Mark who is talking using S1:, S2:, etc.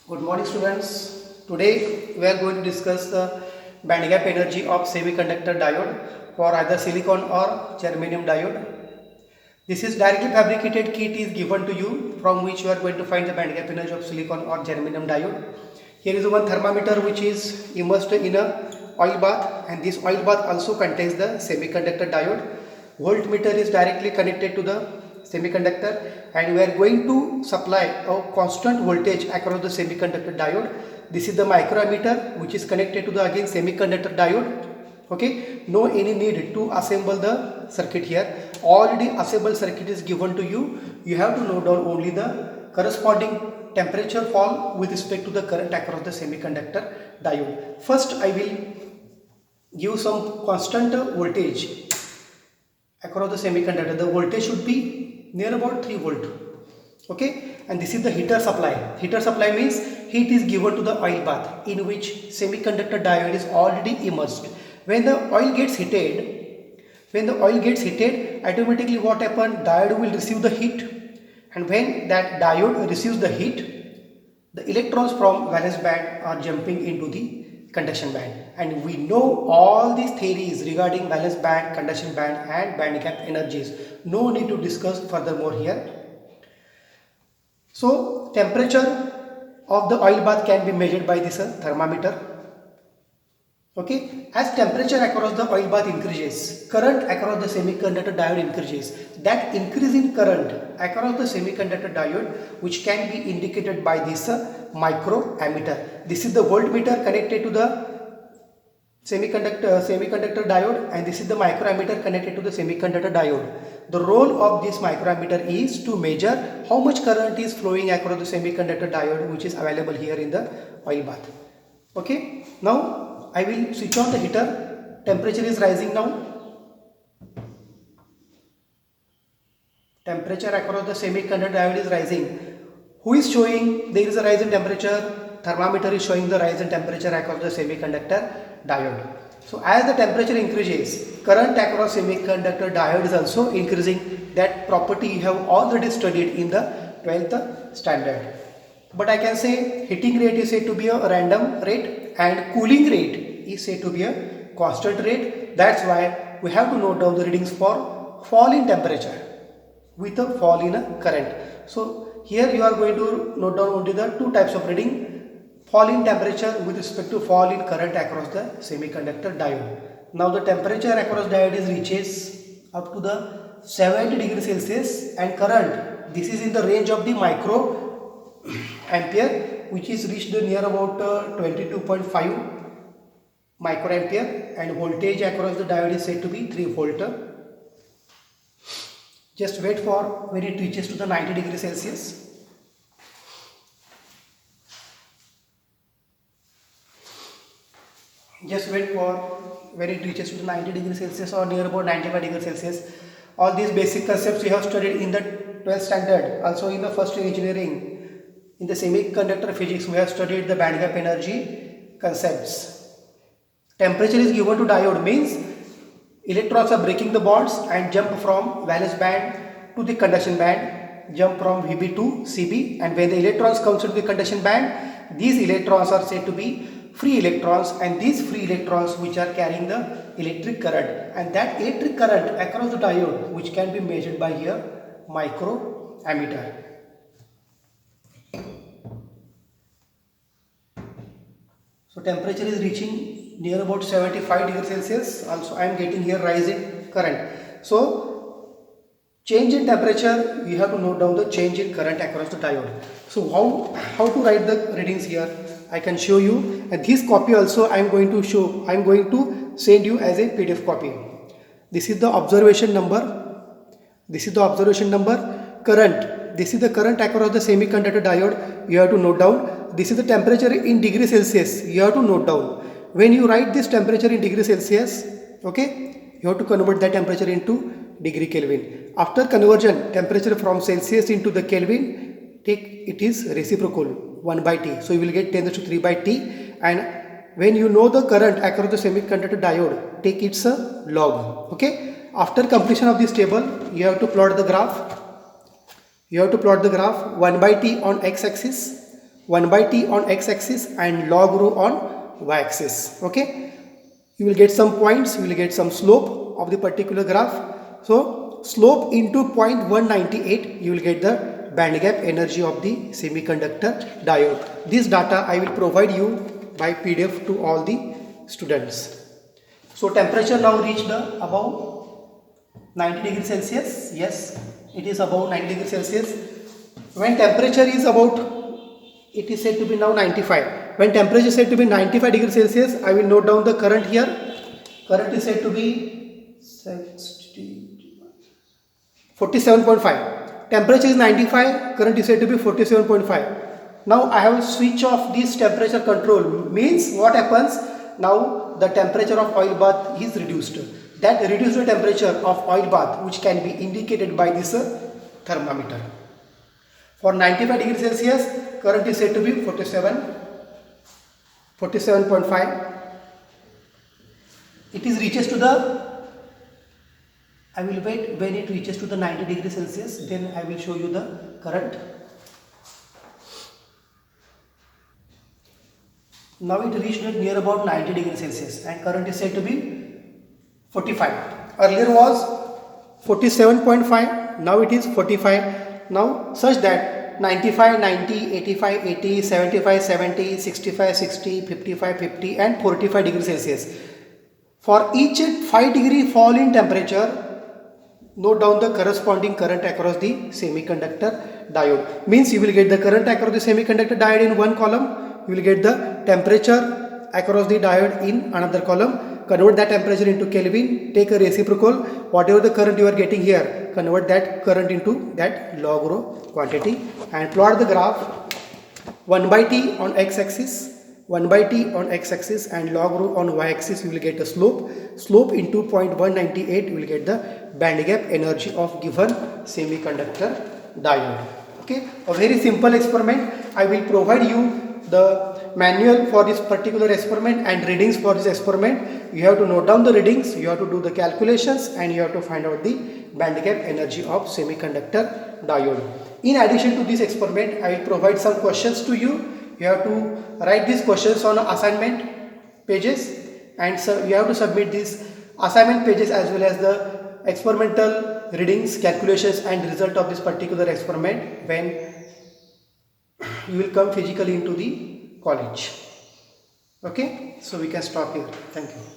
S1: Good morning students. Today we are going to discuss the band gap energy of semiconductor diode for either silicon or germanium diode. This is directly fabricated kit is given to you from which you are going to find the band gap energy of silicon or germanium diode. Here is one thermometer which is immersed in a oil bath, and this oil bath also contains the semiconductor diode. Voltmeter is directly connected to the semiconductor, and we are going to supply a constant voltage across the semiconductor diode. This is the microammeter which is connected to the again semiconductor diode. Okay, no any need to assemble the circuit here. Already assembled circuit is given to you. You have to note down only the corresponding temperature fall with respect to the current across the semiconductor diode. First I will give some constant voltage across the semiconductor. The voltage should be near about 3 volt. Okay, and this is the heater supply. Heater supply means heat is given to the oil bath in which semiconductor diode is already immersed. When the oil gets heated, automatically what happens? Diode will receive the heat, and when that diode receives the heat, the electrons from valence band are jumping into the conduction band, and we know all these theories regarding valence band, conduction band and band gap energies. No need to discuss furthermore here. So temperature of the oil bath can be measured by this thermometer. Okay, as temperature across the oil bath increases, current across the semiconductor diode increases. That increase in current across the semiconductor diode, which can be indicated by this microammeter. This is the voltmeter connected to the semiconductor diode, and this is the microammeter connected to the semiconductor diode. The role of this microammeter is to measure how much current is flowing across the semiconductor diode, which is available here in the oil bath. Okay, now I will switch on the heater. Temperature is rising now. Temperature across the semiconductor diode is rising. Who is showing there is a rise in temperature? Thermometer is showing the rise in temperature across the semiconductor diode. So as the temperature increases, current across semiconductor diode is also increasing. That property you have already studied in the 12th standard. But I can say heating rate is said to be a random rate and cooling rate is said to be a constant rate. That's why we have to note down the readings for fall in temperature with a fall in a current. So here you are going to note down only the two types of reading: fall in temperature with respect to fall in current across the semiconductor diode. Now the temperature across diode reaches up to the 70 degrees Celsius, and current, this is in the range of the micro ampere, which is reached near about 22.5 microampere, and voltage across the diode is said to be 3 volt. Just wait for when it reaches to the 90 degrees Celsius. Just wait for when it reaches to the 90 degrees Celsius or near about 95 degrees Celsius. All these basic concepts we have studied in the 12th standard. Also in the first year engineering, in the semiconductor physics, we have studied the band gap energy concepts. Temperature is given to diode means electrons are breaking the bonds and jump from valence band to the conduction band, jump from Vb to Cb, and when the electrons comes to the conduction band, these electrons are said to be free electrons, and these free electrons which are carrying the electric current, and that electric current across the diode which can be measured by here microammeter. So temperature is reaching near about 75 degrees Celsius. Also I am getting here rise in current. So change in temperature, you have to note down the change in current across the diode. So how to write the readings here? I can show you, and this copy also I am going to show. I am going to send you as a PDF copy. This is the observation number. This is the observation number. Current. This is the current across the semiconductor diode. You have to note down. This is the temperature in degrees Celsius. You have to note down. When you write this temperature in degrees Celsius, okay, you have to convert that temperature into degree Kelvin. After conversion, temperature from Celsius into the Kelvin, take it is reciprocal 1 by T. So you will get 10 to the 3 by T, and when you know the current across the semiconductor diode, take its log. Okay. After completion of this table, you have to plot the graph. You have to plot the graph 1 by T on x-axis, 1 by t on x-axis and log rho on y-axis. Okay, you will get some points, you will get some slope of the particular graph. So slope into 0.198, you will get the band gap energy of the semiconductor diode. This data I will provide you by PDF to all the students. So temperature now reached above 90 degrees Celsius. Yes, it is above 90 degrees Celsius. When temperature is about, it is said to be now 95. When temperature is said to be 95 degrees Celsius, I will note down the current here. Current is said to be 47.5. Temperature is 95, current is said to be 47.5. Now I have switch off this temperature control. Means what happens? Now the temperature of oil bath is reduced. That reduced temperature of oil bath, which can be indicated by this thermometer. For 95 degrees Celsius, current is said to be 47.5. It is reaches to the, I will wait when it reaches to the 90 degrees Celsius, then I will show you the current. Now it reached near about 90 degrees Celsius and current is said to be 45. Earlier was 47.5, now it is 45. Now such that 95, 90, 85, 80, 75, 70, 65, 60, 55, 50 and 45 degrees Celsius. For each 5 degree fall in temperature, note down the corresponding current across the semiconductor diode. Means you will get the current across the semiconductor diode in one column, you will get the temperature across the diode in another column. Convert that temperature into Kelvin, take a reciprocal, whatever the current you are getting here, convert that current into that log rho quantity and plot the graph 1 by t on x-axis, 1 by t on x-axis and log rho on y-axis. You will get the slope into 0.198, you will get the band gap energy of given semiconductor diode. Okay, a very simple experiment. I will provide you the manual for this particular experiment and readings for this experiment. You have to note down the readings, you have to do the calculations and you have to find out the band gap energy of semiconductor diode. In addition to this experiment, I will provide some questions to you. You have to write these questions on assignment pages and so you have to submit these assignment pages as well as the experimental readings, calculations and result of this particular experiment when you will come physically into the college. Okay, so we can stop here. Thank you.